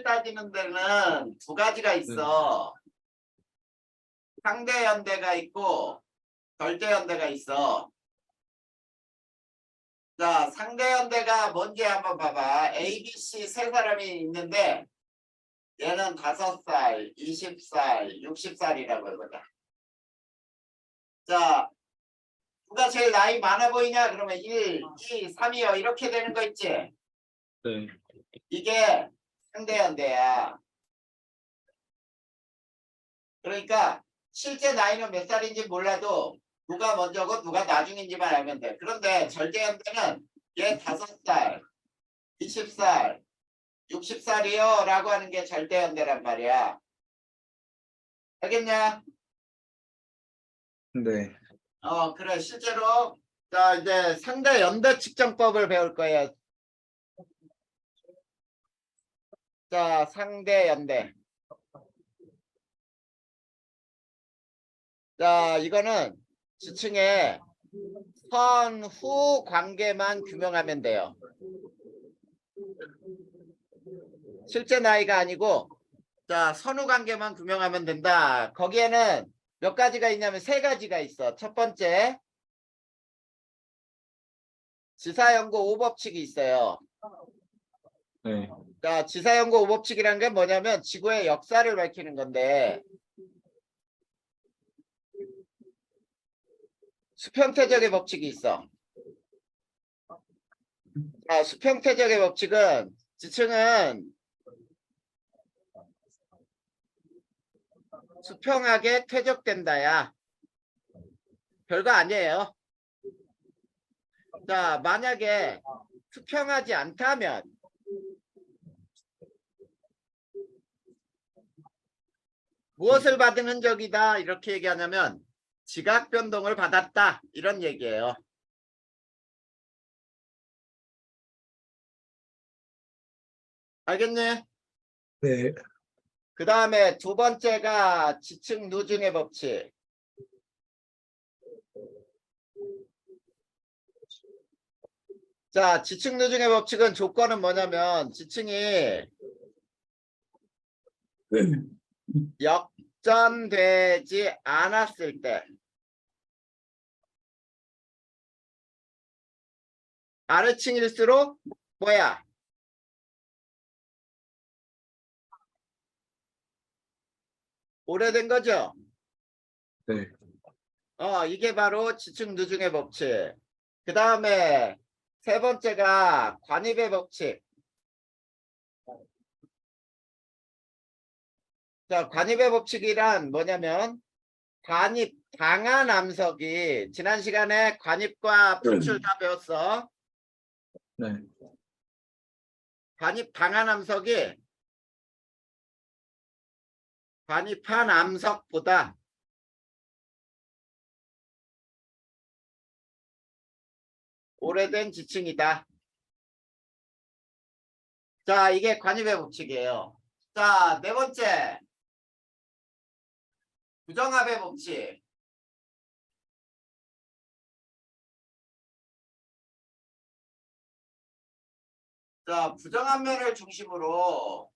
따지는 데는 두 가지가 있어. 상대연대가 있고 절대연대가 있어. 자, 상대연대가 뭔지 한번 봐봐. A, B, C 세 사람이 있는데 얘는 5살, 20살, 60살이라고 해보자. 자, 누가 제일 나이 많아 보이냐? 그러면 1, 2, 3이요. 이렇게 되는 거 있지? 네. 이게 상대연대야. 그러니까 실제 나이는 몇 살인지 몰라도 누가 먼저고 누가 나중인지만 알면 돼. 그런데 절대연대는 얘 5살, 20살, 60살이요 라고 하는 게 절대연대란 말이야. 알겠냐? 네. 그래. 실제로 자 이제 상대연대 측정법을 배울 거예요. 자, 상대연대. 자, 이거는 지층의 선후 관계만 규명하면 돼요. 실제 나이가 아니고 자, 선후 관계만 규명하면 된다. 거기에는 몇 가지가 있냐면 3가지가 있어. 첫 번째, 지사연고 5법칙이 있어요. 네. 자, 지사연고 5법칙이라는 게 뭐냐면 지구의 역사를 밝히는 건데 수평태적의 법칙이 있어. 자, 수평태적의 법칙은 지층은 수평하게 퇴적된다야. 별거 아니에요. 자, 만약에 수평하지 않다면 무엇을 받은 흔적이다 이렇게 얘기하냐면 지각 변동을 받았다 이런 얘기예요. 알겠니? 네. 그 다음에 두 번째가 지층 누중의 법칙. 자, 지층 누중의 법칙은 조건은 뭐냐면 지층이 역전되지 않았을 때 아래층일수록 뭐야? 오래된 거죠? 네. 이게 바로 지층 누중의 법칙. 그 다음에 세 번째가 관입의 법칙. 자, 관입의 법칙이란 뭐냐면 관입 당한 암석이 지난 시간에 관입과 분출 다 배웠어. 네. 관입 당한 암석이 관입한 암석보다 오래된 지층이다. 자, 이게 관입의 법칙이에요. 자, 네 번째 부정합의 법칙. 자, 부정합면을 중심으로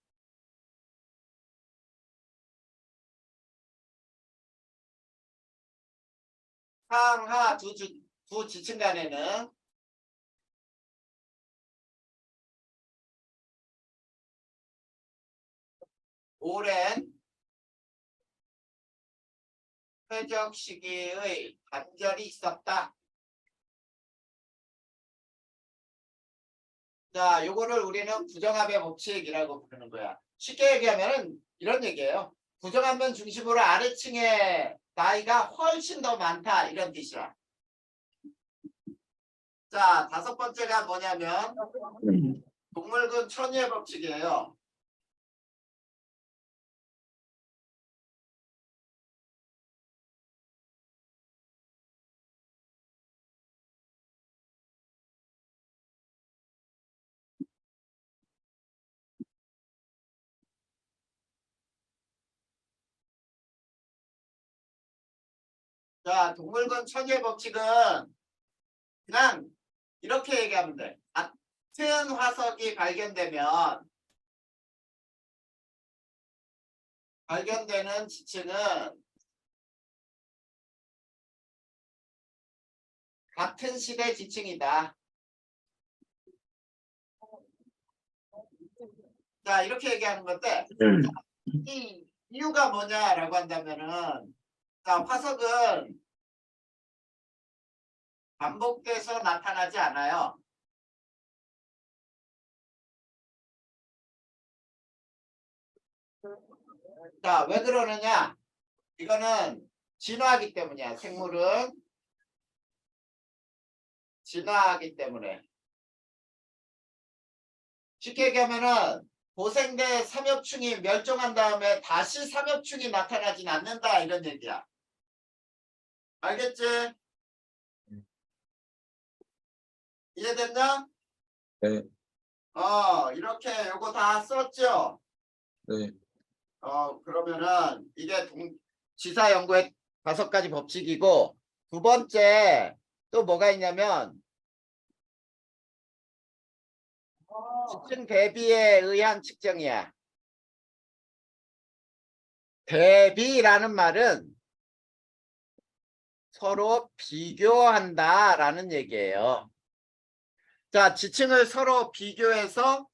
상하 두 지층 간에는 오랜 회적 시기의 단절이 있었다. 자, 요거를 우리는 부정합의 법칙이라고 부르는 거야. 쉽게 얘기하면 이런 얘기예요. 부정합면 중심으로 아래층의 나이가 훨씬 더 많다 이런 뜻이야. 자, 다섯 번째가 뭐냐면 동물군 천유의 법칙이에요. 자, 동물군 천유의 법칙은 그냥 이렇게 얘기하면 돼. 같은 화석이 발견되면 발견되는 지층은 같은 시대 지층이다. 자, 이렇게 얘기하는 건데, 이 이유가 뭐냐라고 한다면은, 자, 화석은 반복돼서 나타나지 않아요. 자, 왜 그러느냐? 이거는 진화하기 때문이야. 생물은 진화하기 때문에. 쉽게 얘기하면은 고생대 삼엽충이 멸종한 다음에 다시 삼엽충이 나타나진 않는다 이런 얘기야. 알겠지? 이해됐나? 네. 이렇게 요거 다 썼죠? 네. 그러면은 이게 지사 연구의 5가지 법칙이고, 두 번째 또 뭐가 있냐면 지층 대비에 의한 측정이야. 대비라는 말은 서로 비교한다라는 얘기예요. 자, 지층을 서로 비교해서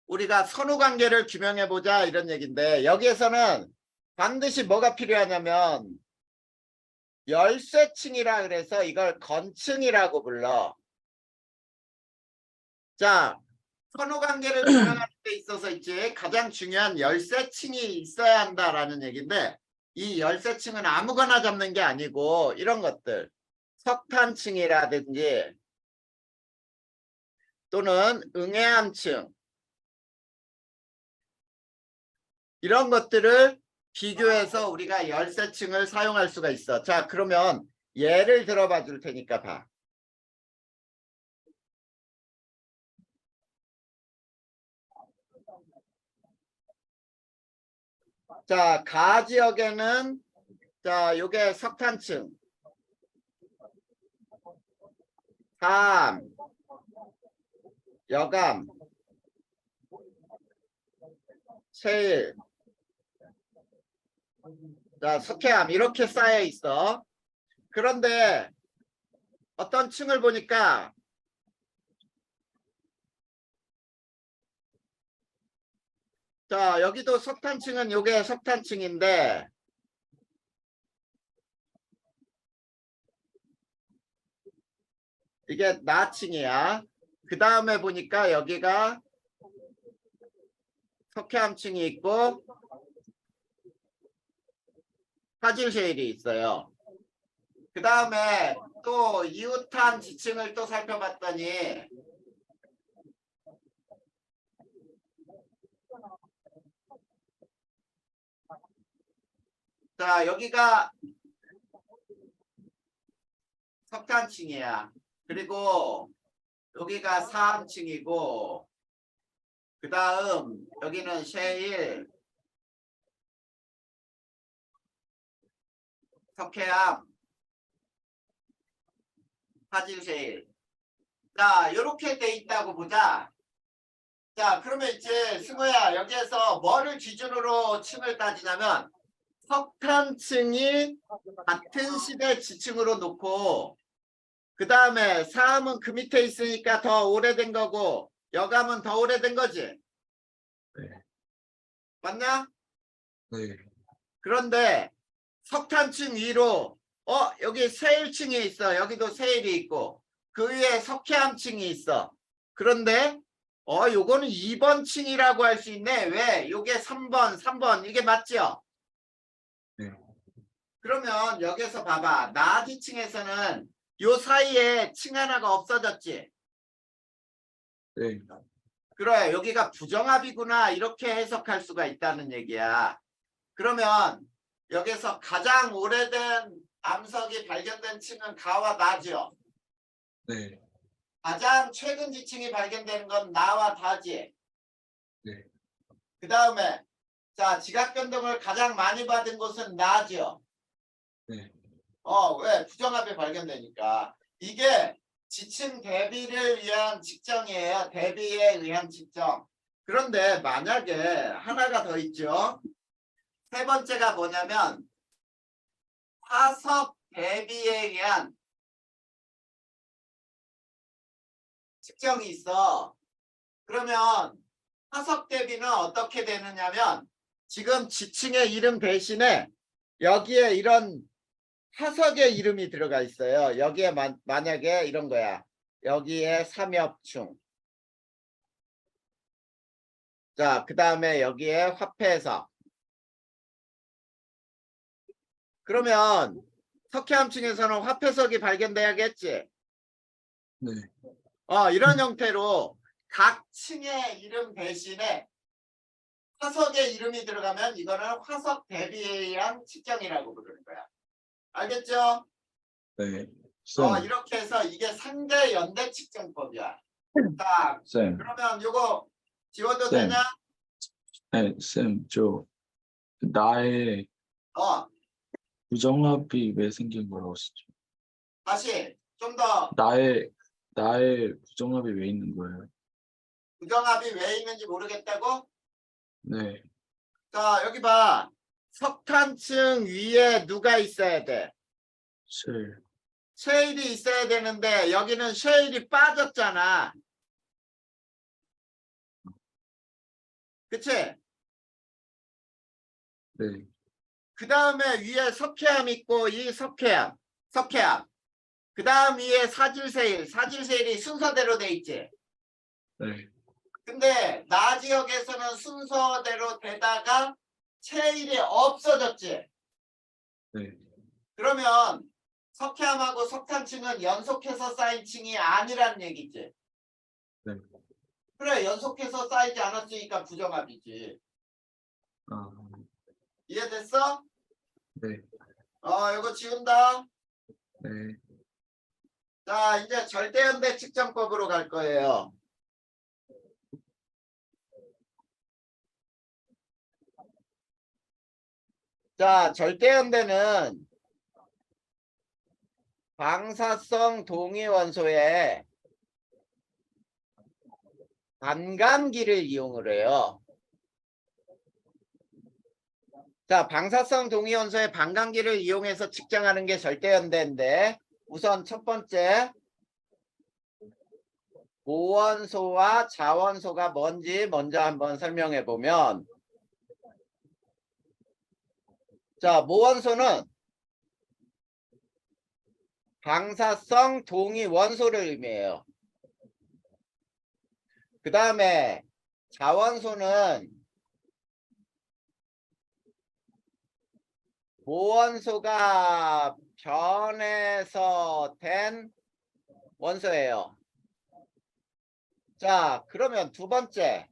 우리가 선후관계를 규명해 보자 이런 얘기인데, 여기에서는 반드시 뭐가 필요하냐면 열쇠층이라 그래서 이걸 건층이라고 불러. 자, 선후관계를 규명하는 데 있어서 이제 가장 중요한 열쇠층이 있어야 한다라는 얘기인데, 이 열쇠층은 아무거나 잡는 게 아니고 이런 것들, 석탄층이라든지 또는 응해암층, 이런 것들을 비교해서 우리가 열쇠층을 사용할 수가 있어. 자, 그러면 예를 들어봐 줄 테니까 봐. 자, 가 지역에는 자, 요게 석탄층, 3, 여감, 셰일, 자, 석회암 이렇게 쌓여 있어. 그런데 어떤 층을 보니까 자, 여기도 석탄층은 요게 석탄층인데 이게 나층이야. 그 다음에 보니까 여기가 석회암층이 있고 화질 셰일이 있어요. 그 다음에 또 이웃한 지층을 또 살펴봤더니 자, 여기가 석탄층이야. 그리고 여기가 사암층이고, 그 다음 여기는 셰일, 석회암, 화질 셰일. 자, 이렇게 돼 있다고 보자. 자, 그러면 이제 승우야, 여기에서 뭐를 기준으로 층을 따지냐면 석탄층이 같은 시대 지층으로 놓고, 그 다음에 사암은 그 밑에 있으니까 더 오래된 거고, 여감은 더 오래된 거지. 네. 맞냐? 네. 그런데 석탄층 위로 여기 세일층이 있어. 여기도 세일이 있고 그 위에 석회암층이 있어. 그런데 요거는 2번 층이라고 할 수 있네. 왜? 요게 3번 이게 맞죠? 네. 그러면 여기서 봐봐. 나지층에서는 요 사이에 층 하나가 없어졌지. 네. 그래, 여기가 부정합이구나 이렇게 해석할 수가 있다는 얘기야. 그러면 여기서 가장 오래된 암석이 발견된 층은 가와 나죠. 네. 가장 최근 지층이 발견되는 건 나와 다지. 네. 그 다음에 자, 지각 변동을 가장 많이 받은 곳은 나죠. 네. 왜? 부정합이 발견되니까. 이게 지층 대비를 위한 측정이에요. 대비에 의한 측정. 그런데 만약에 하나가 더 있죠. 세 번째가 뭐냐면 화석 대비에 의한 측정이 있어. 그러면 화석 대비는 어떻게 되느냐면 지금 지층의 이름 대신에 여기에 이런 화석의 이름이 들어가 있어요. 여기에 만약에 이런 거야. 여기에 삼엽충. 자, 그 다음에 여기에 화폐석. 그러면 석회암층에서는 화폐석이 발견돼야겠지. 네. 이런 형태로 각 층의 이름 대신에 화석의 이름이 들어가면 이거는 화석 대비에 의한 측정이라고 부르는 거야. 알겠죠? 네. 쌤, 이렇게 해서 이게 상대 연대 측정법이야. 자, 쌤, 그러면 요거 지워도 쌤. 되냐? 네, 쌤, 나의 어, 부정합이 왜 생긴 거라고 하시죠? 다시 좀 더 나의 부정합이 왜 있는 거예요? 부정합이 왜 있는지 모르겠다고? 네, 자, 여기 봐. 석탄층 위에 누가 있어야 돼? 실, 쉐일이 있어야 되는데 여기는 쉐일이 빠졌잖아. 그치? 네, 그 다음에 위에 석회암 있고 이 석회암. 그 다음 위에 사질세일이 순서대로 돼 있지. 네, 근데 나 지역에서는 순서대로 되다가 체일이 없어졌지. 네, 그러면 석회암하고 석탄층은 연속해서 쌓인 층이 아니란 얘기지. 네. 그래, 연속해서 쌓이지 않았으니까 부정합이지. 아, 이해됐어? 네, 이거 지운다. 네. 자, 이제 절대연대 측정법으로 갈 거예요. 자, 절대연대는 방사성 동위원소에 반감기를 이용을 해요. 자, 방사성 동위원소의 반감기를 이용해서 측정하는 게 절대연대인데 우선 첫 번째 모원소와 자원소가 뭔지 먼저 한번 설명해 보면, 자, 모원소는 방사성 동위원소를 의미해요. 그 다음에 자원소는 모원소가 변해서 된 원소예요. 자, 그러면 두 번째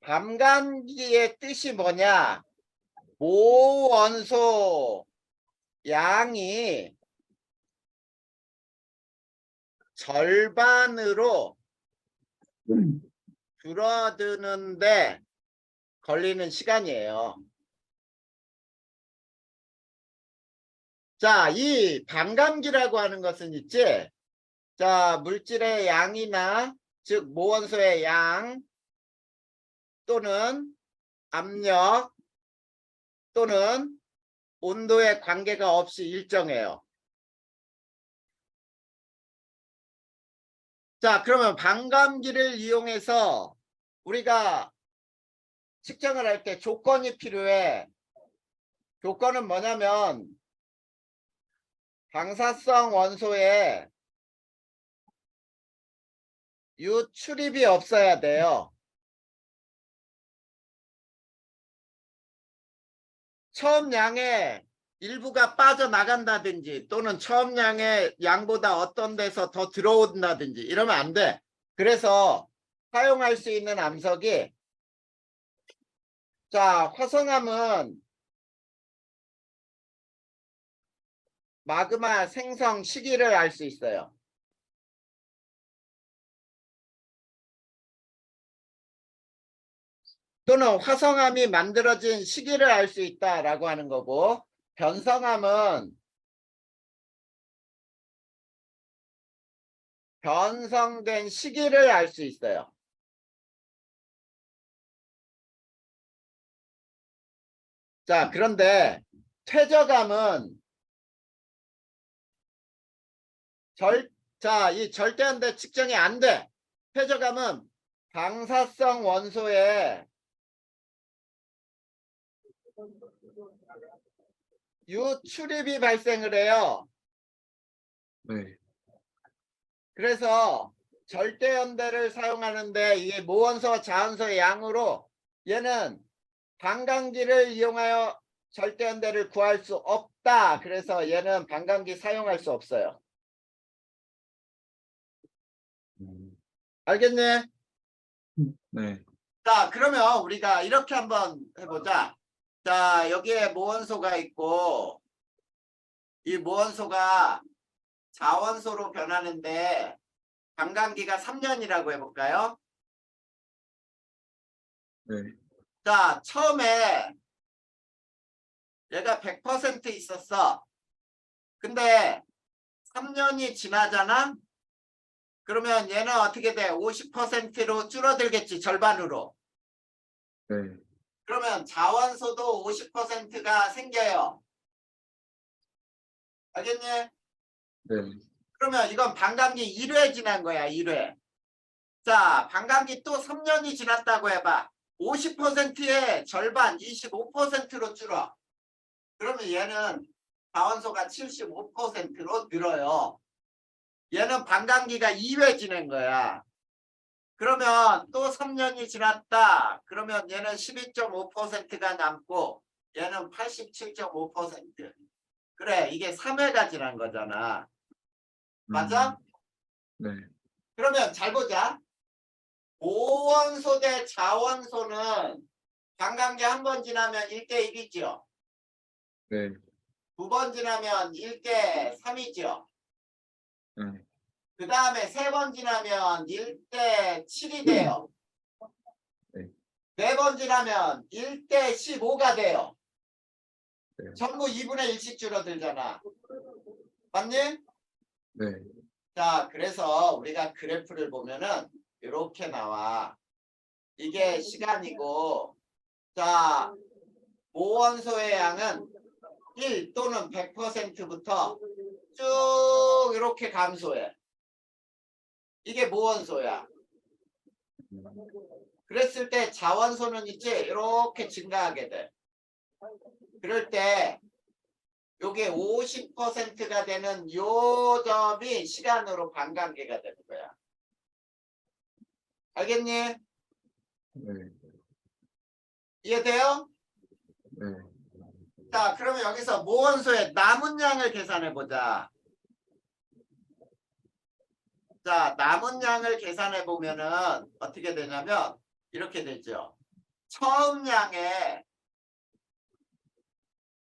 반감기의 뜻이 뭐냐? 모원소 양이 절반으로 줄어드는데 걸리는 시간이에요. 자, 이 반감기라고 하는 것은 있지? 자, 물질의 양이나 즉 모원소의 양 또는 압력 또는 온도의 관계가 없이 일정해요. 자, 그러면 반감기를 이용해서 우리가 측정을 할 때 조건이 필요해. 조건은 뭐냐면 방사성 원소에 유출입이 없어야 돼요. 처음 양의 일부가 빠져나간다든지 또는 처음 양의 양보다 어떤 데서 더 들어온다든지 이러면 안 돼. 그래서 사용할 수 있는 암석이, 자, 화성암은 마그마 생성 시기를 알 수 있어요. 또는 화성암이 만들어진 시기를 알 수 있다라고 하는 거고, 변성암은 변성된 시기를 알 수 있어요. 자, 그런데 퇴저감은 이 절대연대 측정이 안 돼. 퇴저감은 방사성 원소에 유출입이 발생을 해요. 네. 그래서 절대연대를 사용하는데 이게 무원소와 자원소의 양으로 얘는 반감기를 이용하여 절대연대를 구할 수 없다. 그래서 얘는 반감기 사용할 수 없어요. 알겠니? 네. 자, 그러면 우리가 이렇게 한번 해보자. 자, 여기에 무원소가 있고 이 무원소가 자원소로 변하는데 반감기가 3년이라고 해볼까요? 네. 자, 처음에 얘가 100% 있었어. 근데 3년이 지나잖아? 그러면 얘는 어떻게 돼? 50%로 줄어들겠지, 절반으로. 네. 그러면 자원소도 50%가 생겨요. 알겠니? 네. 그러면 이건 반감기 1회 지난 거야, 1회. 자, 반감기 또 3년이 지났다고 해봐. 50%의 절반, 25%로 줄어. 그러면 얘는 자원소가 75%로 늘어요. 얘는 반감기가 2회 지낸 거야. 그러면 또 3년이 지났다. 그러면 얘는 12.5%가 남고 얘는 87.5%. 그래, 이게 3회가 지난 거잖아. 맞아? 네. 그러면 잘 보자. 고원소 대 자원소는 반감기 한 번 지나면 1대 1이죠. 네. 두 번 지나면 1대 3이죠. 네. 그 다음에 세 번 지나면 1대 7이 돼요. 네. 네 번 지나면 1대 15가 돼요. 네. 전부 2분의 1씩 줄어들잖아. 맞니? 네. 자, 그래서 우리가 그래프를 보면은 이렇게 나와. 이게 시간이고, 자, 모원소의 양은 1 또는 100%부터 쭉 이렇게 감소해. 이게 모원소야. 그랬을 때 자원소는 있지 이렇게 증가하게 돼. 그럴 때 요게 50%가 되는 요 점이 시간으로 반감기가 되는 거야. 알겠니? 네. 이해돼요? 네. 자, 그러면 여기서 모원소의 남은 양을 계산해 보자. 자, 남은 양을 계산해 보면은 어떻게 되냐면 이렇게 되죠. 처음 양에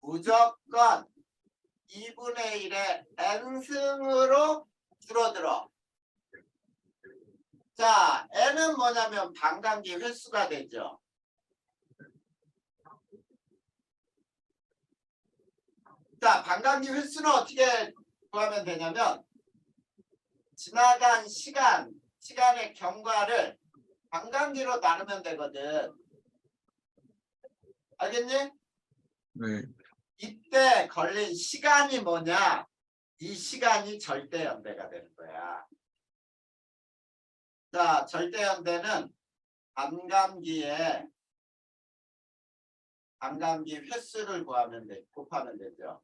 무조건 2분의 1의 n승으로 줄어들어. 자, n은 뭐냐면 반감기 횟수가 되죠. 자, 반감기 횟수는 어떻게 구하면 되냐면 지나간 시간의 경과를 반감기로 나누면 되거든. 알겠니? 네. 이때 걸린 시간이 뭐냐? 이 시간이 절대연대가 되는 거야. 자, 절대연대는 반감기 횟수를 곱하면 되죠.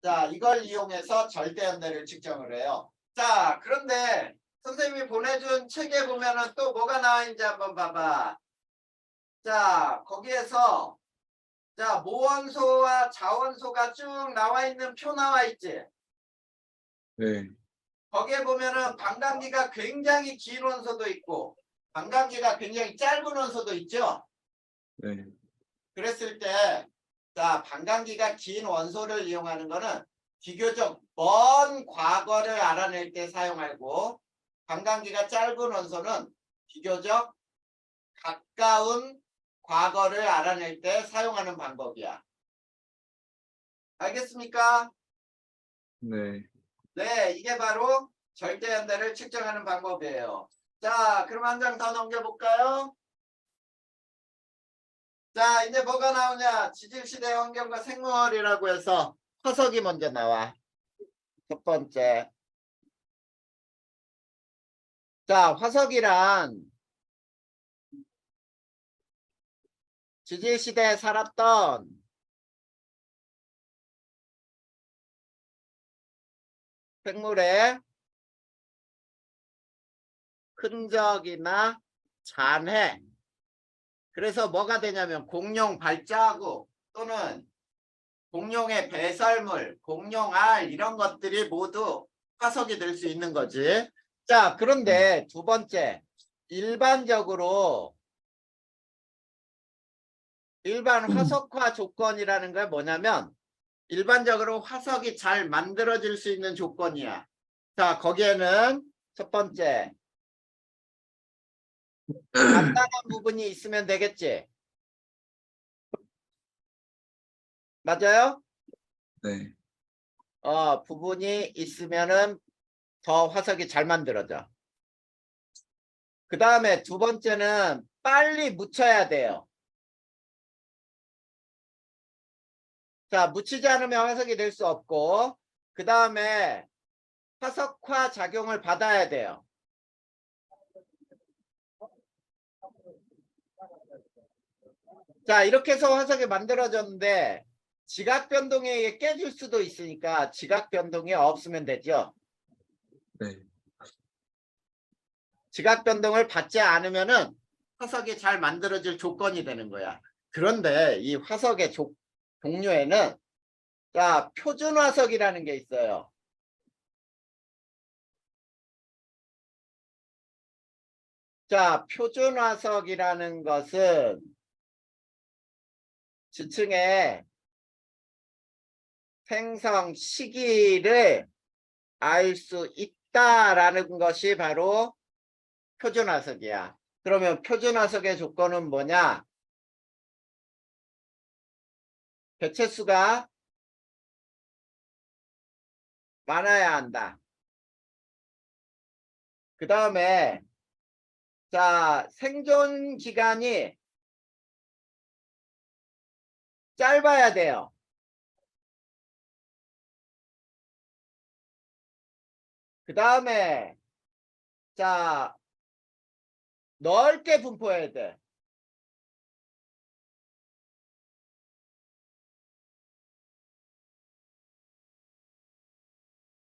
자, 이걸 이용해서 절대연대를 측정을 해요. 자, 그런데 선생님이 보내준 책에 보면은 또 뭐가 나와 있는지 한번 봐봐. 자, 거기에서 자, 모원소와 자원소가 쭉 나와 있는 표 나와 있지. 네. 거기에 보면은 반감기가 굉장히 긴 원소도 있고 반감기가 굉장히 짧은 원소도 있죠. 네. 그랬을 때 자, 반감기가 긴 원소를 이용하는 거는 비교적 먼 과거를 알아낼 때 사용하고 반감기가 짧은 원소는 비교적 가까운 과거를 알아낼 때 사용하는 방법이야. 알겠습니까? 네. 네, 이게 바로 절대연대를 측정하는 방법이에요. 자, 그럼 한 장 더 넘겨볼까요? 자, 이제 뭐가 나오냐? 지질시대 환경과 생물이라고 해서 화석이 먼저 나와. 첫 번째. 자, 화석이란 지질시대에 살았던 생물의 흔적이나 잔해. 그래서 뭐가 되냐면 공룡 발자국 또는 공룡의 배설물, 공룡알 이런 것들이 모두 화석이 될 수 있는 거지. 자, 그런데 두 번째, 일반적으로 일반 화석화 조건이라는 게 뭐냐면 일반적으로 화석이 잘 만들어질 수 있는 조건이야. 자, 거기에는 첫 번째, 단단한 부분이 있으면 되겠지. 맞아요? 네. 부분이 있으면은 더 화석이 잘 만들어져. 그 다음에 두 번째는 빨리 묻혀야 돼요. 자, 묻히지 않으면 화석이 될 수 없고, 그 다음에 화석화 작용을 받아야 돼요. 자, 이렇게 해서 화석이 만들어졌는데 지각 변동에 의해 깨질 수도 있으니까 지각 변동이 없으면 되죠. 네. 지각 변동을 받지 않으면은 화석이 잘 만들어질 조건이 되는 거야. 그런데 이 화석의 종류에는 자, 표준 화석이라는 게 있어요. 자, 표준 화석이라는 것은 지층의 생성 시기를 알 수 있다라는 것이 바로 표준 화석이야. 그러면 표준 화석의 조건은 뭐냐? 개체수가 많아야 한다. 그 다음에 자, 생존 기간이 짧아야 돼요. 그 다음에 자, 넓게 분포해야 돼.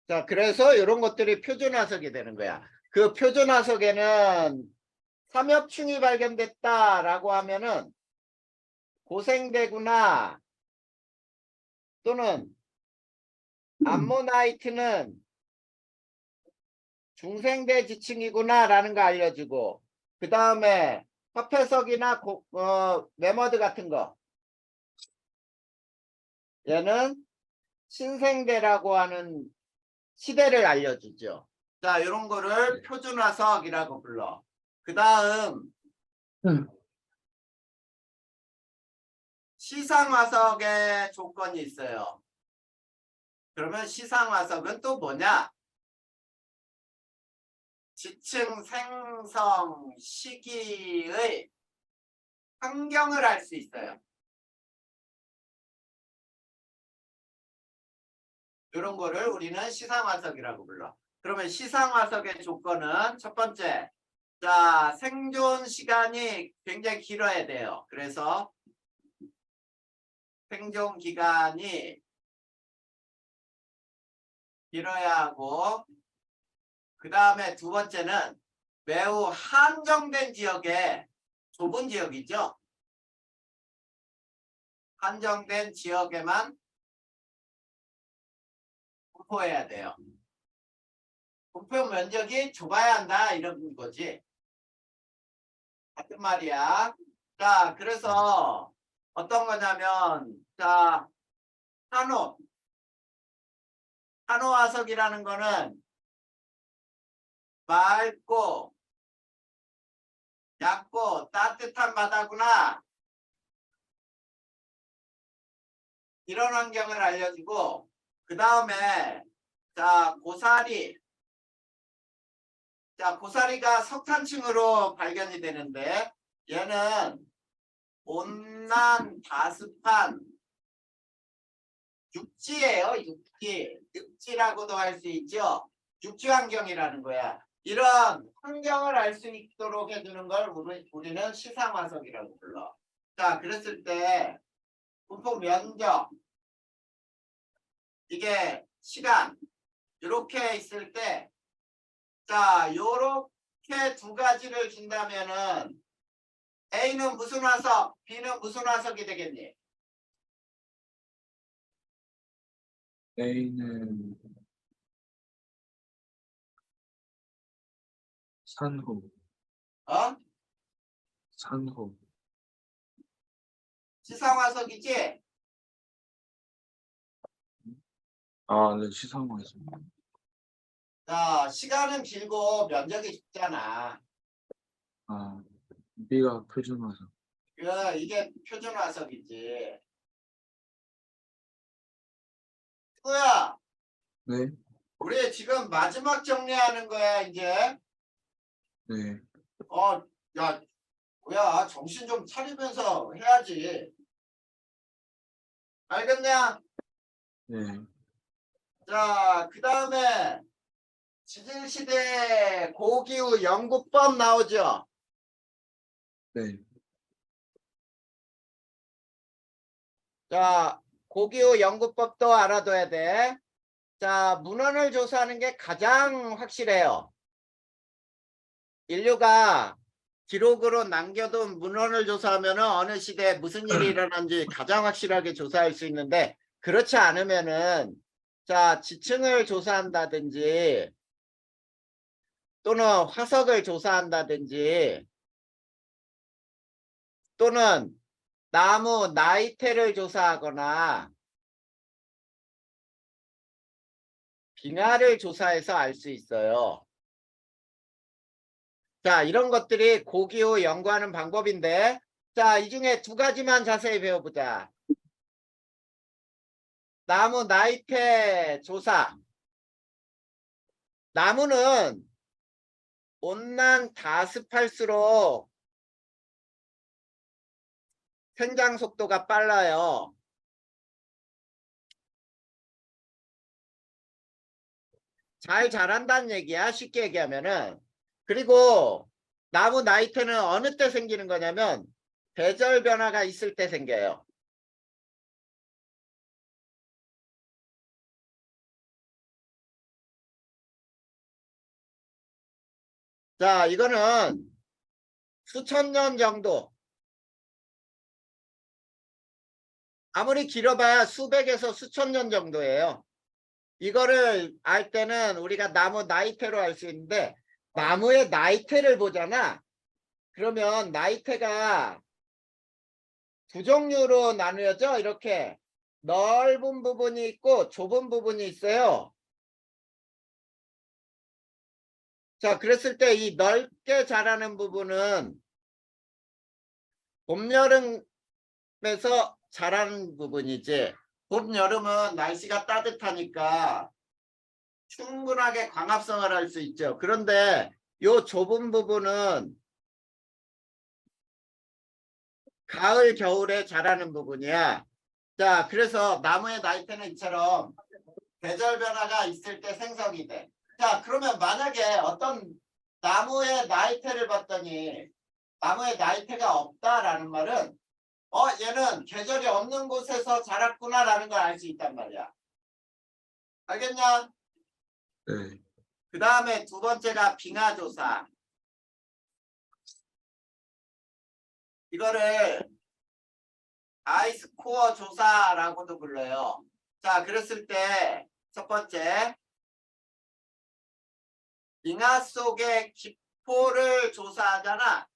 자, 그래서 이런 것들이 표준 화석이 되는 거야. 그 표준 화석에는 삼엽충이 발견됐다라고 하면은 고생대구나 또는 암모나이트는 중생대 지층이구나 라는 거 알려주고, 그 다음에 화폐석이나 메머드 같은 거 얘는 신생대라고 하는 시대를 알려주죠. 자, 이런 거를 표준화석이라고 불러. 그 다음 시상화석의 조건이 있어요. 그러면 시상화석은 또 뭐냐? 지층 생성 시기의 환경을 알 수 있어요. 이런 거를 우리는 시상화석이라고 불러. 그러면 시상화석의 조건은 첫 번째, 자, 생존 시간이 굉장히 길어야 돼요. 그래서 생존 기간이 길어야 하고, 그 다음에 두 번째는 매우 한정된 지역에, 좁은 지역이죠. 한정된 지역에만 분포해야 돼요. 분포 면적이 좁아야 한다 이런 거지. 같은 말이야. 자, 그래서 어떤 거냐면 자, 산호화석이라는 거는 맑고 얕고 따뜻한 바다구나 이런 환경을 알려주고, 그 다음에 자, 고사리가 석탄층으로 발견이 되는데 얘는 온난 다습한 육지예요. 육지. 육지라고도 할 수 있죠. 육지 환경이라는 거야. 이런 환경을 알 수 있도록 해주는 걸 우리는 시상화석이라고 불러. 자, 그랬을 때 분포 면적, 이게 시간, 이렇게 있을 때, 자, 요렇게 두 가지를 준다면은 A는 무슨 화석, B는 무슨 화석이 되겠니? A는 산호, 어? 산호. 시상화석이지? 아, 네, 시상호에서. 자, 시간은 길고 면적이 적잖아. 아, B가 표준화서. 이게 표준화석이지. 뭐야? 네, 우리 지금 마지막 정리하는 거야, 이제. 네, 야, 뭐야? 정신 좀 차리면서 해야지. 알겠냐? 네, 자, 그 다음에 지질시대 고기후 연구법 나오죠? 네. 자, 고기후 연구법도 알아둬야 돼. 자, 문헌을 조사하는 게 가장 확실해요. 인류가 기록으로 남겨둔 문헌을 조사하면 어느 시대에 무슨 일이 일어난지 가장 확실하게 조사할 수 있는데, 그렇지 않으면은, 자, 지층을 조사한다든지 또는 화석을 조사한다든지 또는 나무 나이테를 조사하거나 빙하를 조사해서 알 수 있어요. 자, 이런 것들이 고기후 연구하는 방법인데, 자, 이 중에 두 가지만 자세히 배워보자. 나무 나이테 조사. 나무는 온난 다습할수록 생장 속도가 빨라요. 잘 자란다는 얘기야, 쉽게 얘기하면은. 그리고 나무 나이테는 어느 때 생기는 거냐면 계절 변화가 있을 때 생겨요. 자, 이거는 수천 년 정도, 아무리 길어봐야 수백에서 수천 년 정도예요. 이거를 알 때는 우리가 나무 나이테로 알 수 있는데, 나무의 나이테를 보잖아. 그러면 나이테가 두 종류로 나누어져. 이렇게 넓은 부분이 있고 좁은 부분이 있어요. 자, 그랬을 때 이 넓게 자라는 부분은 봄, 여름에서 자라는 부분이지. 봄, 여름은 날씨가 따뜻하니까 충분하게 광합성을 할 수 있죠. 그런데 요 좁은 부분은 가을, 겨울에 자라는 부분이야. 자, 그래서 나무의 나이테는 이처럼 계절 변화가 있을 때 생성이 돼. 자, 그러면 만약에 어떤 나무의 나이테를 봤더니 나무의 나이테가 없다라는 말은 얘는 계절이 없는 곳에서 자랐구나라는 걸 알 수 있단 말이야. 알겠냐? 네. 그 다음에 두 번째가 빙하조사. 이거를 아이스코어 조사라고도 불러요. 자, 그랬을 때 첫 번째, 빙하 속의 기포를 조사하잖아.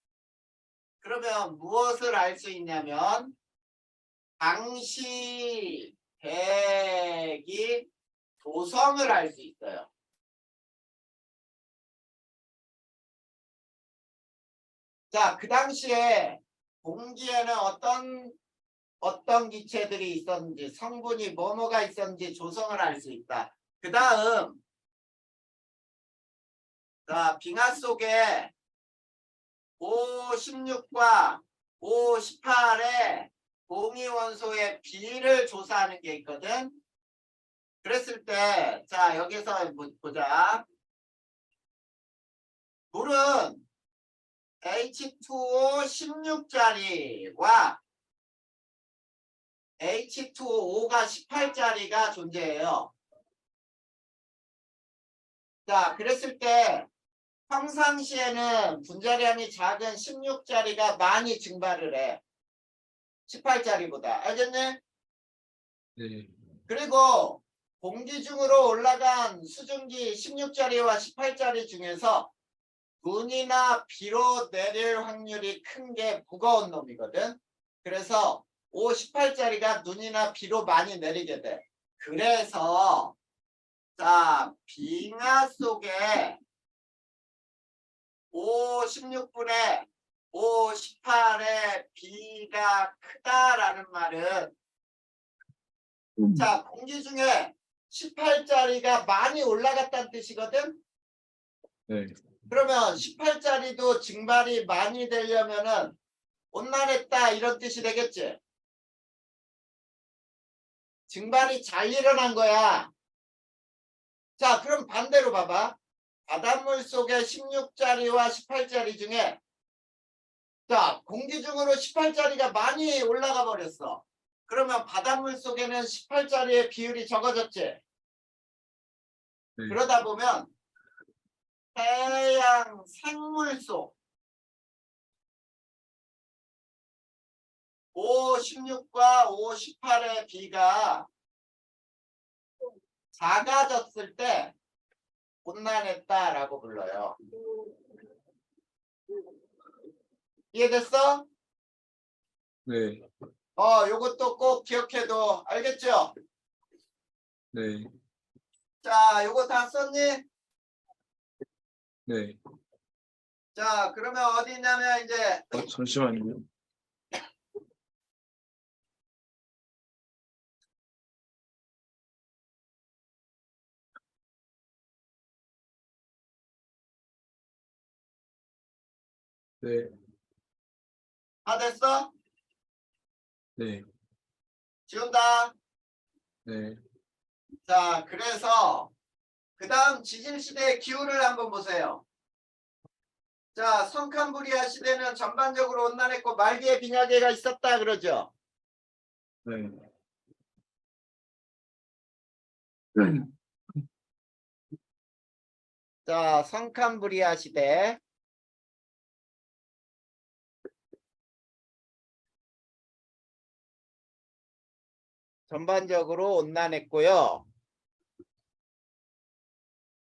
그러면 무엇을 알 수 있냐면 당시 대기 조성을 알 수 있어요. 자, 그 당시에 공기에는 어떤 기체들이 있었는지, 성분이 뭐뭐가 있었는지 조성을 알 수 있다. 그 다음, 자, 빙하 속에 O16과 O 18에 동위원소의 B를 조사하는 게 있거든. 그랬을 때, 자, 여기서 보자. 물은 H2O 16짜리와 H2O가 18짜리가 존재해요. 자, 그랬을 때 평상시에는 분자량이 작은 16짜리가 많이 증발을 해. 18짜리보다. 알겠니? 네. 그리고 공기 중으로 올라간 수증기 16짜리와 18짜리 중에서 눈이나 비로 내릴 확률이 큰 게 무거운 놈이거든. 그래서 O 18짜리가 눈이나 비로 많이 내리게 돼. 그래서 자, 빙하 속에 O 16분의 O 18의 B가 크다라는 말은 자, 공기 중에 18짜리가 많이 올라갔다는 뜻이거든. 네. 그러면 18짜리도 증발이 많이 되려면은 온난했다 이런 뜻이 되겠지. 증발이 잘 일어난 거야. 자, 그럼 반대로 봐봐. 바닷물 속에 16짜리와 18짜리 중에 자, 공기 중으로 18짜리가 많이 올라가 버렸어. 그러면 바닷물 속에는 18짜리의 비율이 적어졌지. 네. 그러다 보면 해양 생물 속 O16과 O18의 비가 작아졌을 때 온난했다라고 불러요. 이해됐어? 네. 요것도 꼭 기억해도 알겠죠? 네. 자, 요거 다 썼니? 네. 자, 그러면 어디 있냐면 이제 잠시만요. 네. 다 됐어? 네. 지운다. 네. 자, 그래서 그 다음 지질시대의 기후를 한번 보세요. 자, 성캄브리아 시대는 전반적으로 온난했고 말기에 빙하기가 있었다 그러죠. 네. 자, 성캄브리아 시대. 전반적으로 온난했고요.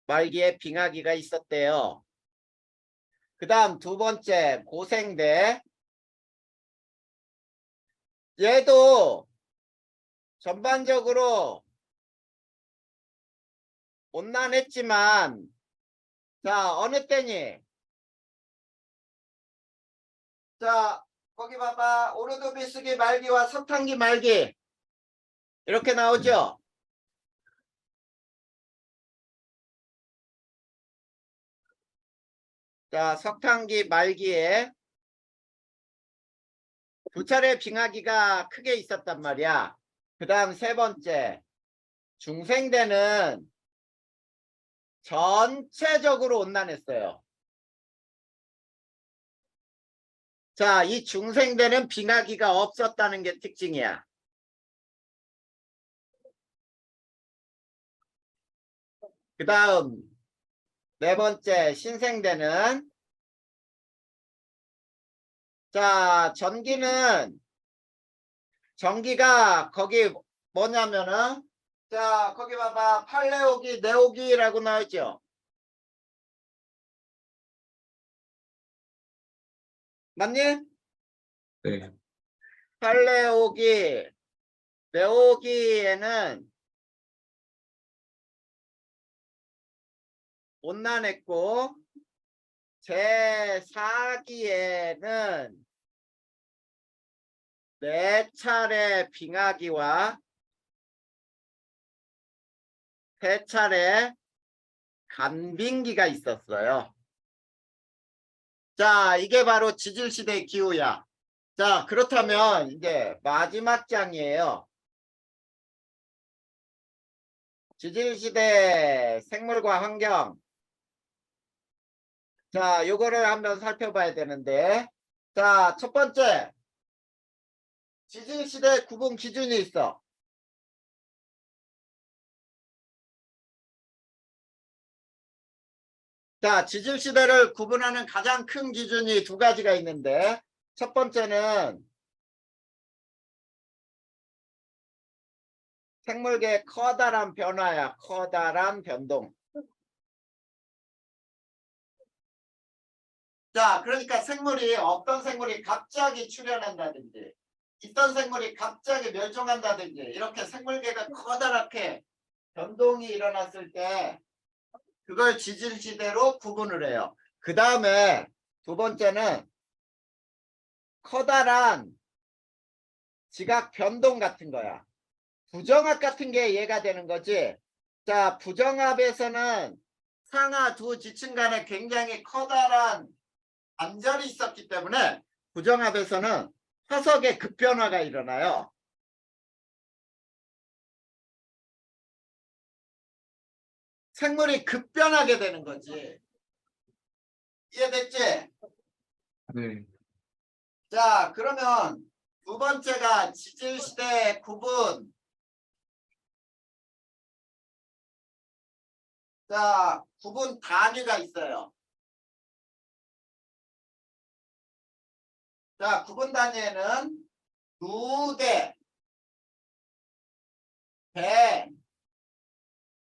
말기에 빙하기가 있었대요. 그 다음 두 번째 고생대. 얘도 전반적으로 온난했지만 자, 어느 때니? 자, 거기 봐봐. 오르도비스기 말기와 석탄기 말기 이렇게 나오죠. 자, 석탄기 말기에 두 차례 빙하기가 크게 있었단 말이야. 그 다음 세 번째 중생대는 전체적으로 온난했어요. 자, 이 중생대는 빙하기가 없었다는 게 특징이야. 그 다음 네 번째 신생대는 자, 전기가 거기 뭐냐면은 자, 거기 봐봐. 팔레오기, 네오기라고 나오죠. 맞니? 네. 팔레오기, 네오기에는 온난했고 제4기에는 4차례 빙하기와 3차례 간빙기가 있었어요. 자, 이게 바로 지질시대의 기후야. 자, 그렇다면 이제 마지막 장이에요. 지질시대 생물과 환경. 자, 요거를 한번 살펴봐야 되는데. 자, 첫 번째. 지질시대 구분 기준이 있어. 자, 지질시대를 구분하는 가장 큰 기준이 두 가지가 있는데, 첫 번째는 생물계의 커다란 변화야. 커다란 변동. 자, 그러니까 생물이 어떤 생물이 갑자기 출현한다든지 있던 생물이 갑자기 멸종한다든지 이렇게 생물계가 커다랗게 변동이 일어났을 때 그걸 지질시대로 구분을 해요. 그 다음에 두 번째는 커다란 지각 변동 같은 거야. 부정합 같은 게 얘가 되는 거지. 자, 부정합에서는 상하 두 지층 간에 굉장히 커다란 단절이 있었기 때문에 부정합에서는 화석의 급변화가 일어나요. 생물이 급변하게 되는 거지. 이해됐지? 네. 자, 그러면 두 번째가 지질시대 구분. 자, 구분 단위가 있어요. 자, 구분 단위에는 누대, 배,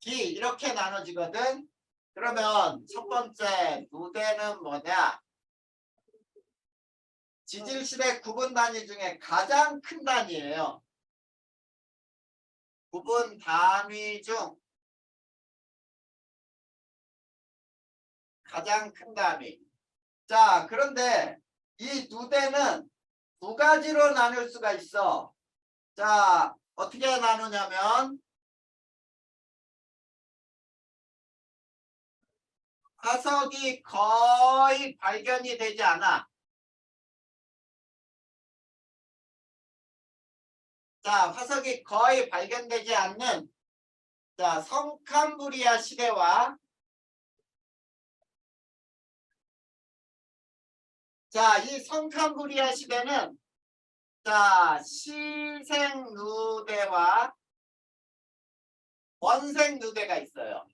기 이렇게 나눠지거든. 그러면 첫 번째 누대는 뭐냐? 지질시대 구분 단위 중에 가장 큰 단위예요. 구분 단위 중 가장 큰 단위. 자, 그런데 이 누대는 두 가지로 나눌 수가 있어. 자, 어떻게 나누냐면 화석이 거의 발견이 되지 않아. 자, 화석이 거의 발견되지 않는 자, 성캄브리아 시대와 자, 이 성캄브리아 시대는 자, 시생 누대와 원생 누대가 있어요.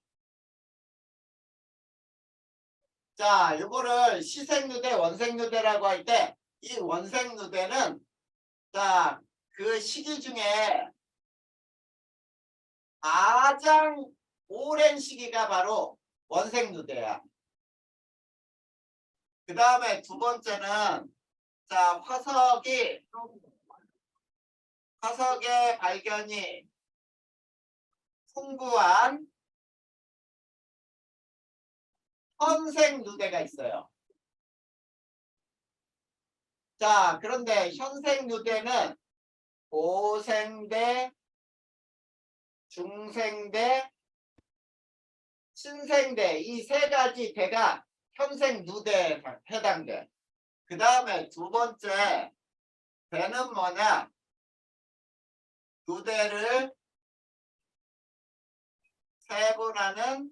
자, 요거를 시생 누대, 원생 누대라고 할 때 이 원생 누대는 자, 그 시기 중에 가장 오랜 시기가 바로 원생 누대야. 그 다음에 두 번째는 자, 화석의 발견이 풍부한 현생 누대가 있어요. 자, 그런데 현생 누대는 고생대, 중생대, 신생대 이 세 가지 대가 현생 누대에 해당돼. 그 다음에 두 번째 대는 뭐냐? 누대를 세분하는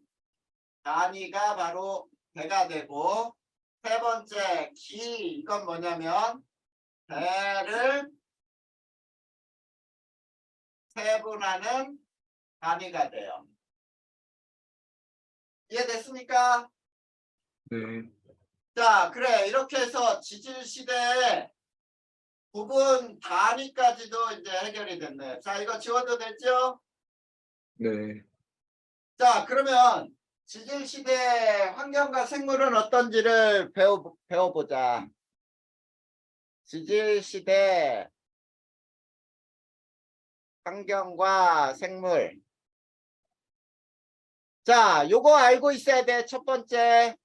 단위가 바로 대가 되고 세 번째 기 이건 뭐냐면 대를 세분하는 단위가 돼요. 이해됐습니까? 네. 자, 그래 이렇게 해서 지질시대의 구분 단위까지도 이제 해결이 됐네. 자, 이거 지워도 됐죠? 네. 자, 그러면 지질시대 환경과 생물은 어떤지를 배워보자. 지질시대 환경과 생물. 자, 요거 알고 있어야 돼. 첫 번째.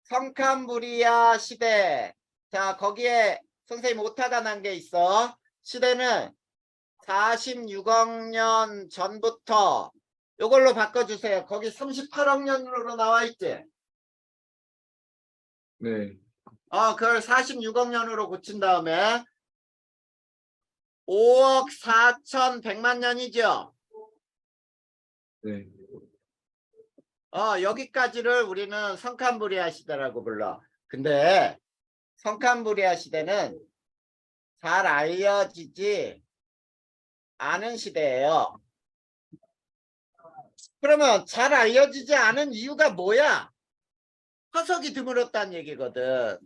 성캄브리아 시대. 자, 거기에 선생님 오타가 난 게 있어. 시대는 46억 년 전부터 요걸로 바꿔주세요. 거기 38억 년으로 나와 있지? 네. 그걸 46억 년으로 고친 다음에 5억 4,100만 년이죠. 네. 여기까지를 우리는 성캄브리아 시대라고 불러. 근데 성캄브리아 시대는 잘 알려지지 않은 시대예요. 그러면 잘 알려지지 않은 이유가 뭐야? 화석이 드물었다는 얘기거든.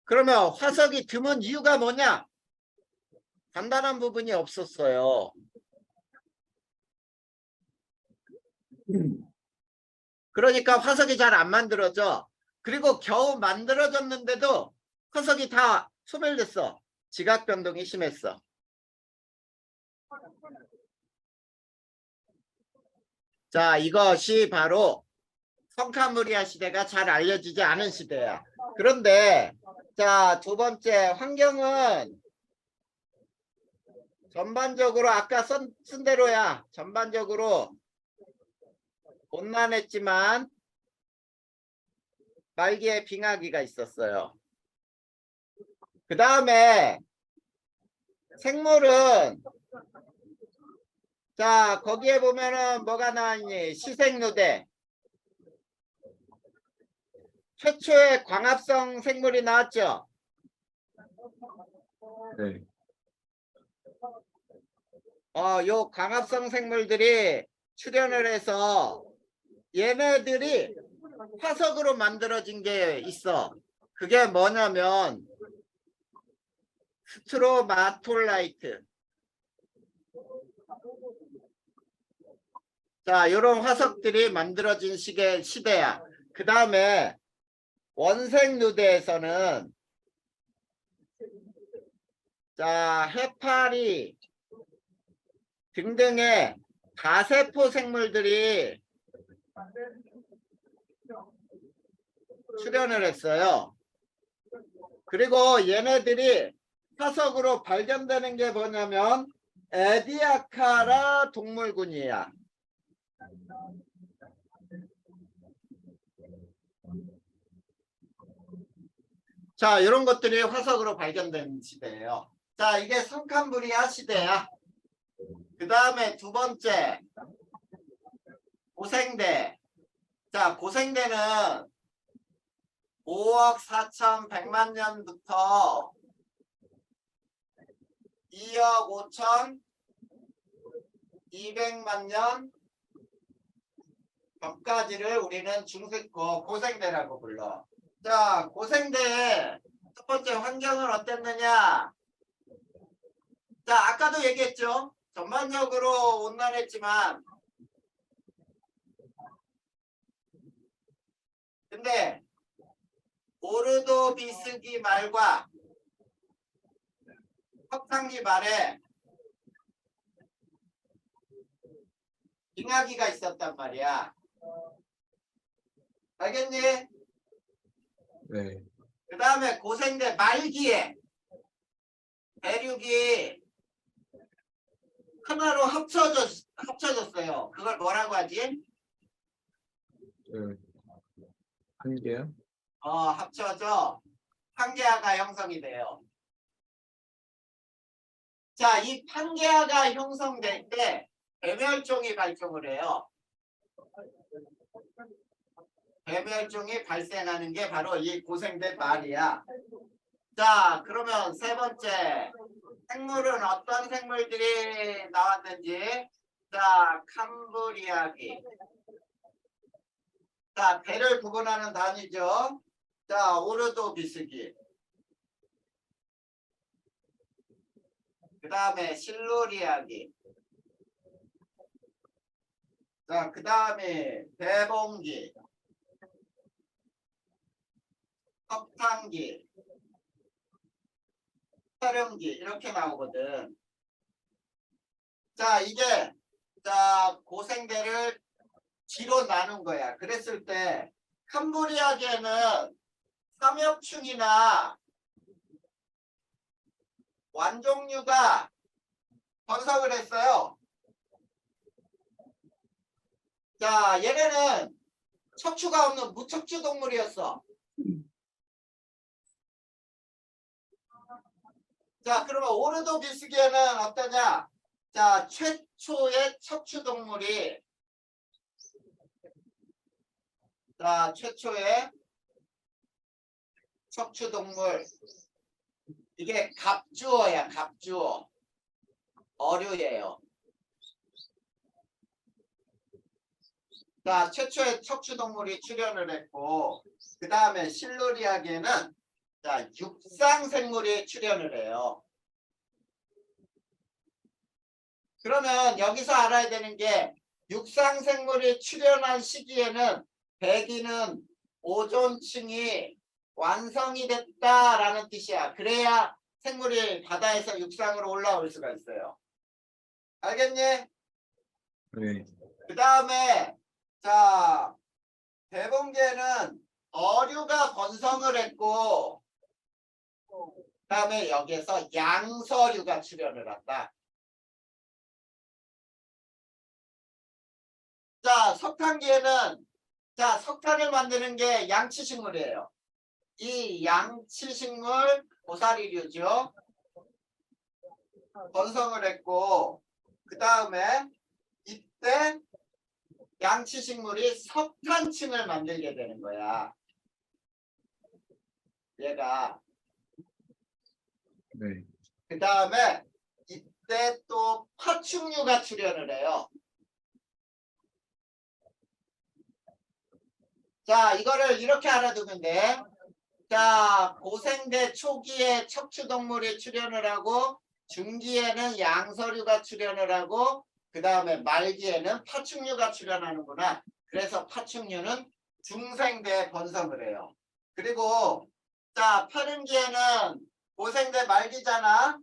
그러면 화석이 드문 이유가 뭐냐? 단단한 부분이 없었어요. 그러니까 화석이 잘 안 만들어져. 그리고 겨우 만들어졌는데도 화석이 다 소멸됐어. 지각 변동이 심했어. 자, 이것이 바로 성카무리아 시대가 잘 알려지지 않은 시대야. 그런데 자, 두 번째 환경은 전반적으로 아까 쓴 대로야. 전반적으로 온난했지만 말기에 빙하기가 있었어요. 그 다음에 생물은 자, 거기에 보면은 뭐가 나왔니? 시생누대. 최초의 광합성 생물이 나왔죠. 네. 요 광합성 생물들이 출현을 해서 얘네들이 화석으로 만들어진 게 있어. 그게 뭐냐면 스트로마톨라이트. 자, 요런 화석들이 만들어진 시대야. 그 다음에 원생 누대에서는 자, 해파리 등등의 다세포 생물들이 출현을 했어요. 그리고 얘네들이 화석으로 발견되는 게 뭐냐면 에디아카라 동물군이야. 자, 이런 것들이 화석으로 발견된 시대예요. 자, 이게 성캄브리아 시대야. 그 다음에 두 번째 고생대. 자, 고생대는 5억 4,100만 년부터 2억 5,200만 년 전까지를 우리는 고생대라고 불러. 자, 고생대의 첫 번째 환경은 어땠느냐? 자, 아까도 얘기했죠. 전반적으로 온난했지만 근데 오르도비스기 말과 석탄기 말에 빙하기가 있었단 말이야. 알겠니? 네. 그 다음에 고생대 말기에 대륙이 하나로 합쳐졌어요. 그걸 뭐라고 하지? 한 개요? 합쳐져 판게아가 형성이 돼요. 자, 이 판게아가 형성될 때 배멸종이 발종을 해요. 배멸종이 발생하는 게 바로 이 고생대 말이야. 자, 그러면 세 번째 생물은 어떤 생물들이 나왔는지. 자, 캄브리아기. 자, 배를 구분하는 단위죠. 자, 오르도비스기. 그 다음에 실루리아기. 자, 그 다음에 대봉기. 석탄기. 촬영기 이렇게 나오거든. 자, 이게 자 고생대를 G로 나눈 거야. 그랬을 때 캄브리아계는 삼엽충이나 완종류가 번성을 했어요. 자, 얘네는 척추가 없는 무척추 동물이었어. 자, 그러면 오르도비스기에는 어떠냐? 자, 최초의 척추 동물이 자, 최초의 척추 동물 이게 갑주어야, 갑주어. 어류예요. 자, 최초의 척추 동물이 출현을 했고 그 다음에 실루리아계는 자, 육상 생물이 출현을 해요. 그러면 여기서 알아야 되는 게 육상 생물이 출현한 시기에는 대기는 오존층이 완성이 됐다라는 뜻이야. 그래야 생물이 바다에서 육상으로 올라올 수가 있어요. 알겠니? 네. 그 다음에 자, 대봉계는 어류가 번성을 했고 그 다음에 여기에서 양서류가 출현을 한다. 자, 석탄기에는 자, 석탄을 만드는 게 양치식물이에요. 이 양치식물 고사리류죠. 번성을 했고 그 다음에 이때 양치식물이 석탄층을 만들게 되는 거야. 얘가. 네. 그 다음에 이때 또 파충류가 출현을 해요. 자, 이거를 이렇게 알아두면 돼. 자, 고생대 초기에 척추동물이 출현을 하고 중기에는 양서류가 출현을 하고 그 다음에 말기에는 파충류가 출현하는구나. 그래서 파충류는 중생대에 번성을 해요. 그리고 자, 파른기에는 고생대 말기잖아.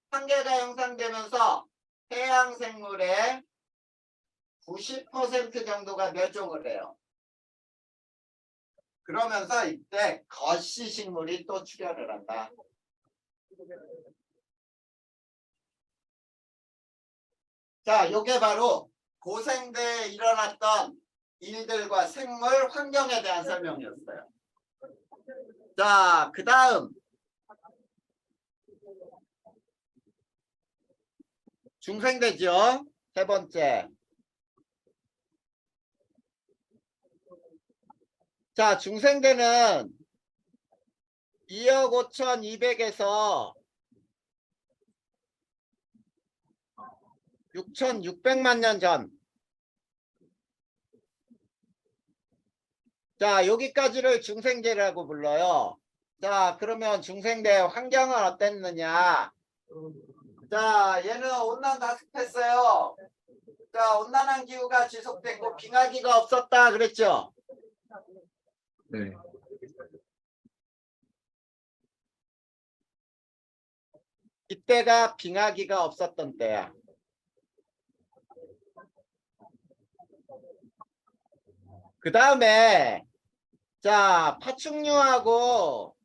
한계가 형성되면서 해양생물의 90% 정도가 멸종을 해요. 그러면서 이때 거시식물이 또 출현을 한다. 자, 요게 바로 고생대에 일어났던 일들과 생물 환경에 대한 설명이었어요. 자, 그 다음 중생대죠. 세 번째. 자, 중생대는 2억 5,200에서 6,600만 년 전. 자, 여기까지를 중생대라고 불러요. 자, 그러면 중생대 환경은 어땠느냐? 자, 얘는 온난 다습했어요. 자, 온난한 기후가 지속됐고 빙하기가 없었다 그랬죠? 네. 이때가 빙하기가 없었던 때야. 그 다음에 자, 파충류하고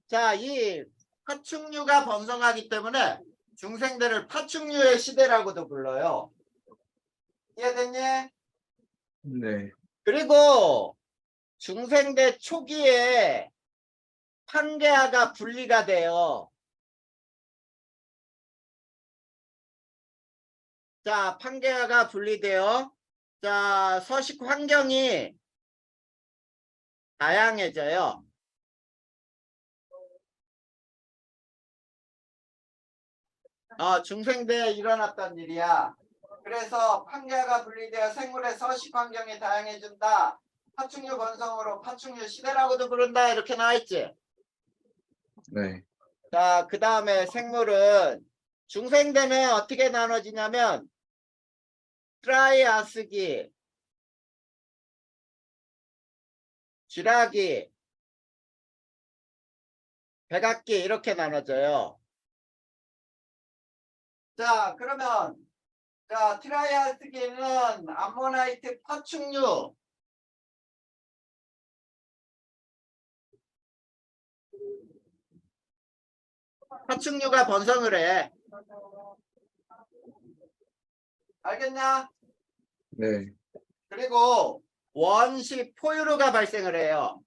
자, 이 파충류가 번성하기 때문에 중생대를 파충류의 시대라고도 불러요. 이해됐니? 네. 그리고 중생대 초기에 판게아가 분리가 돼요. 자, 판게아가 분리돼요. 자, 서식 환경이 다양해져요. 중생대에 일어났던 일이야. 그래서 판게아가 분리되어 생물의 서식 환경이 다양해진다. 파충류 번성으로 파충류 시대라고도 부른다. 이렇게 나와있지. 네. 자, 그 다음에 생물은 중생대는 어떻게 나눠지냐면 트라이아스기, 쥐라기, 백악기 이렇게 나눠져요. 자, 그러면 자, 트라이아스기는 암모나이트 파충류. 파충류가 번성을 해. 알겠냐? 네. 그리고 원시 포유류가 발생을 해요.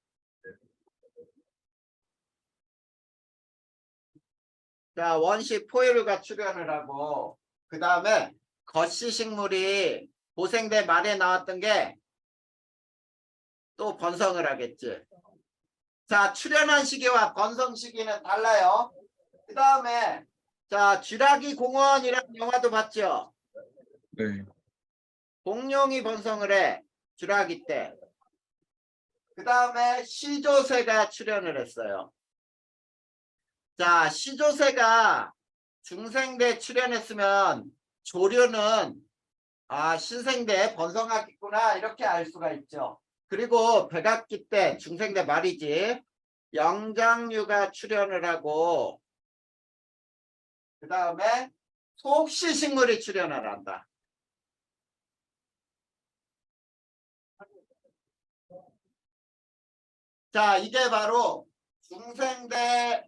자, 원시 포유류가 출현을 하고 그 다음에 거시식물이 고생대 말에 나왔던 게 또 번성을 하겠지. 자, 출현한 시기와 번성 시기는 달라요. 그 다음에 자, 쥐라기 공원이라는 영화도 봤죠? 네. 공룡이 번성을 해. 쥐라기 때. 그 다음에 시조새가 출현을 했어요. 자, 시조새가 중생대 출현했으면 조류는 신생대에 번성하겠구나 이렇게 알 수가 있죠. 그리고 백악기 때 중생대 말이지 영장류가 출현을 하고 그 다음에 속시식물이 출현을 한다. 자, 이게 바로 중생대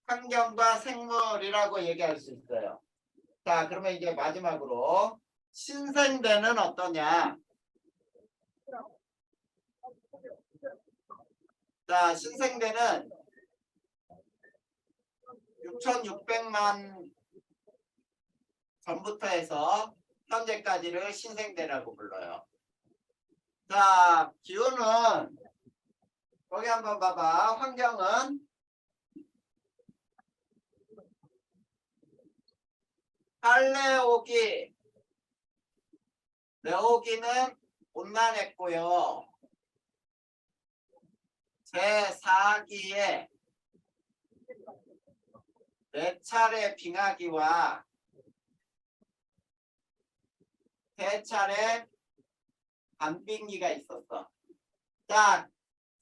환경과 생물이라고 얘기할 수 있어요. 자, 그러면 이제 마지막으로 신생대는 어떠냐? 자, 신생대는 6,600만 전부터 해서 현재까지를 신생대라고 불러요. 자, 기후는 거기 한번 봐봐. 환경은 팔레오기, 네오기는 온난했고요. 제4기에 4차례 빙하기와 3차례 간빙기가 있었어. 자,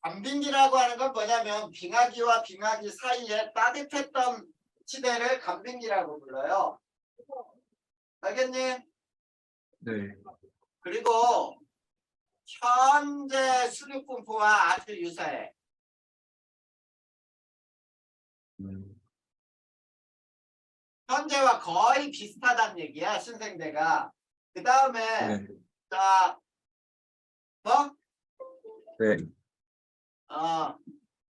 간빙기라고 하는 건 뭐냐면 빙하기와 빙하기 사이에 따뜻했던 시대를 간빙기라고 불러요. 알겠니? 네. 그리고 현재 수륙분포와 아주 유사해. 현재와 거의 비슷하다는 얘기야, 신생대가. 그 다음에, 네. 자, 네.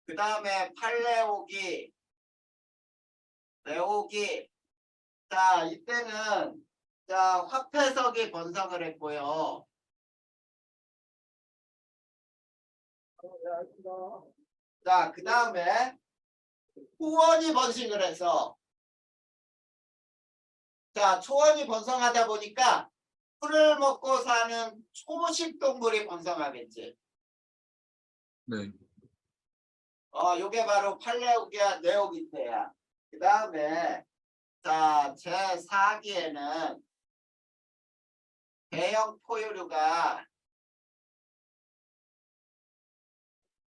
그 다음에 팔레오기, 네오기. 자, 이때는, 자, 화폐석이 번성을 했고요. 자, 그 다음에 초원이 번식을 해서 자, 초원이 번성하다 보니까 풀을 먹고 사는 초식 동물이 번성하겠지. 네. 요게 바로 팔레오기와 네오기 때야. 그 다음에 자, 제4기에는 대형 포유류가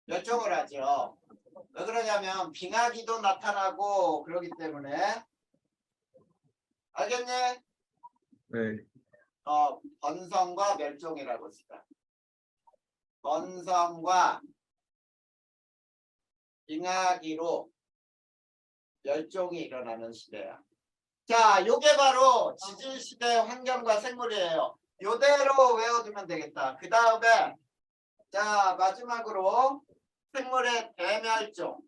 멸종을 하죠. 왜 그러냐면 빙하기도 나타나고 그러기 때문에. 알겠니? 네. 번성과 멸종이라고 쓰다. 번성과 빙하기로 멸종이 일어나는 시대야. 자, 요게 바로 지질시대 환경과 생물이에요. 요대로 외워두면 되겠다. 그 다음에 자, 마지막으로 생물의 대멸종.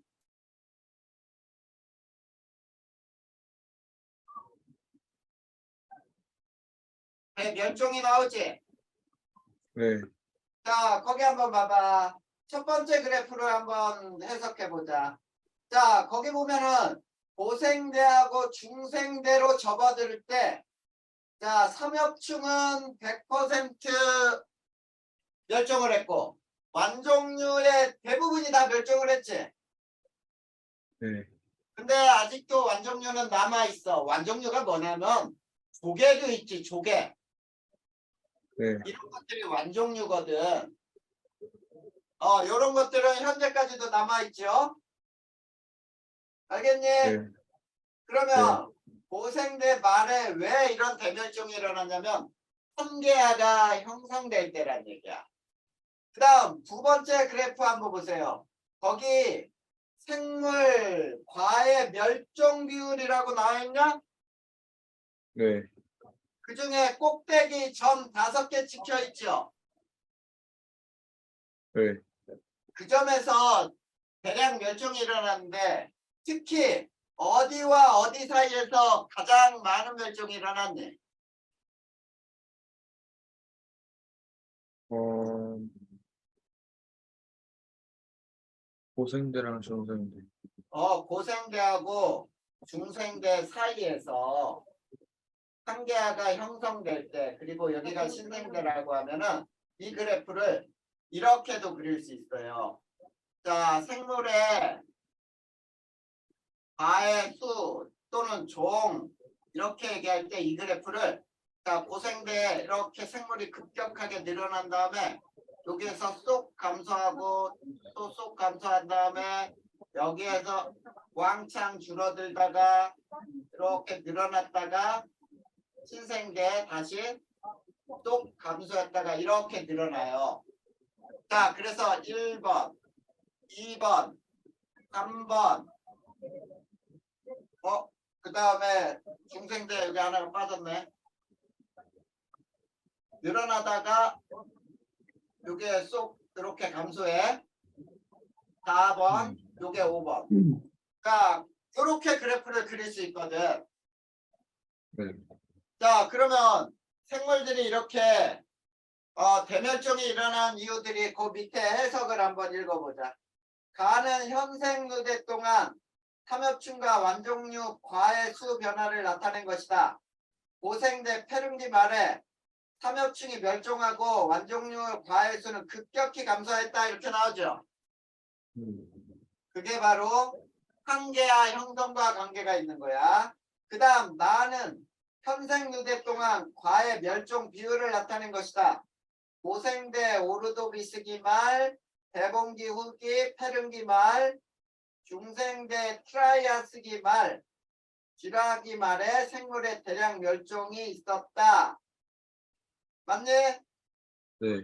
대멸종이 나오지? 네. 자, 거기 한번 봐봐. 첫 번째 그래프를 한번 해석해 보자. 자, 거기 보면은 고생대하고 중생대로 접어들 때, 자, 삼엽충은 100% 멸종을 했고, 완종류의 대부분이 다 멸종을 했지. 네. 근데 아직도 완종류는 남아있어. 완종류가 뭐냐면, 조개도 있지, 조개. 네. 이런 것들이 완종류거든. 요런 것들은 현재까지도 남아있죠. 알겠니? 네. 그러면 고생대 말에 왜 이런 대멸종이 일어났냐면 한계하가 형성될 때란 얘기야. 그 다음 두 번째 그래프 한번 보세요. 거기 생물 과의 멸종 비율이라고 나와 있냐? 네. 그 중에 꼭대기 점 5개 찍혀 있죠. 네. 그 점에서 대량 멸종이 일어났는데 특히 어디와 어디 사이에서 가장 많은 멸종이 일어났니? 고생대랑 중생대. 고생대하고 중생대 사이에서 상계하가 형성될 때, 그리고 여기가 신생대라고 하면은 이 그래프를 이렇게도 그릴 수 있어요. 자, 생물의 과의 수 또는 종 이렇게 얘기할 때 이 그래프를, 자, 고생대에 이렇게 생물이 급격하게 늘어난 다음에 여기에서 쏙 감소하고 또 쏙 감소한 다음에 여기에서 왕창 줄어들다가 이렇게 늘어났다가 신생대에 다시 쏙 감소했다가 이렇게 늘어나요. 자, 그래서 1번, 2번, 3번, 그 다음에 중생대 여기 하나가 빠졌네. 늘어나다가 요게 쏙 이렇게 감소해. 4번, 요게 5번. 그러니까 이렇게 그래프를 그릴 수 있거든. 네. 자, 그러면 생물들이 이렇게 대멸종이 일어난 이유들이 그 밑에 해석을 한번 읽어보자. 가는 현생 누대 동안 삼엽충과 완종류 과의 수 변화를 나타낸 것이다. 고생대 페룬기 말에 삼엽충이 멸종하고 완종류 과의 수는 급격히 감소했다 이렇게 나오죠. 그게 바로 한계와 형성과 관계가 있는 거야. 그 다음 나는 현생 누대 동안 과의 멸종 비율을 나타낸 것이다. 고생대 오르도비스기 말, 대봉기 후기 페른기 말, 중생대 트라이아스기 말, 쥐라기 말에 생물의 대량 멸종이 있었다. 맞니? 네.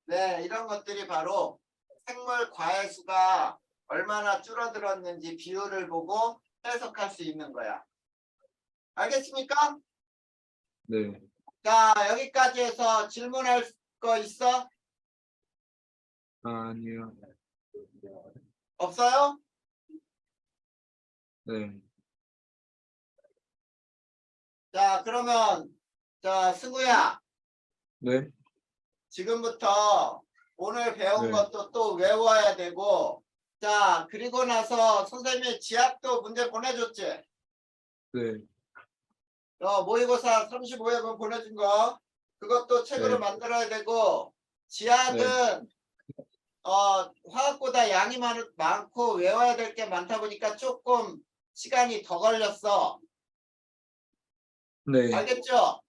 네, 이런 것들이 바로 생물 과의 수가 얼마나 줄어들었는지 비율을 보고 해석할 수 있는 거야. 알겠습니까? 네. 자, 여기까지 해서 질문할 거 있어? 아니요. 없어요? 네. 자, 그러면 자, 승우야, 네. 지금부터 오늘 배운 네. 것도 또 외워야 되고, 자, 그리고 나서 선생님이 지압도 문제 보내줬지? 네. 모의고사 35회분 보내준 거, 그것도 책으로 네. 만들어야 되고, 지압은 화학보다 양이 많고 외워야 될 게 많다 보니까 조금 시간이 더 걸렸어. 네. 알겠죠?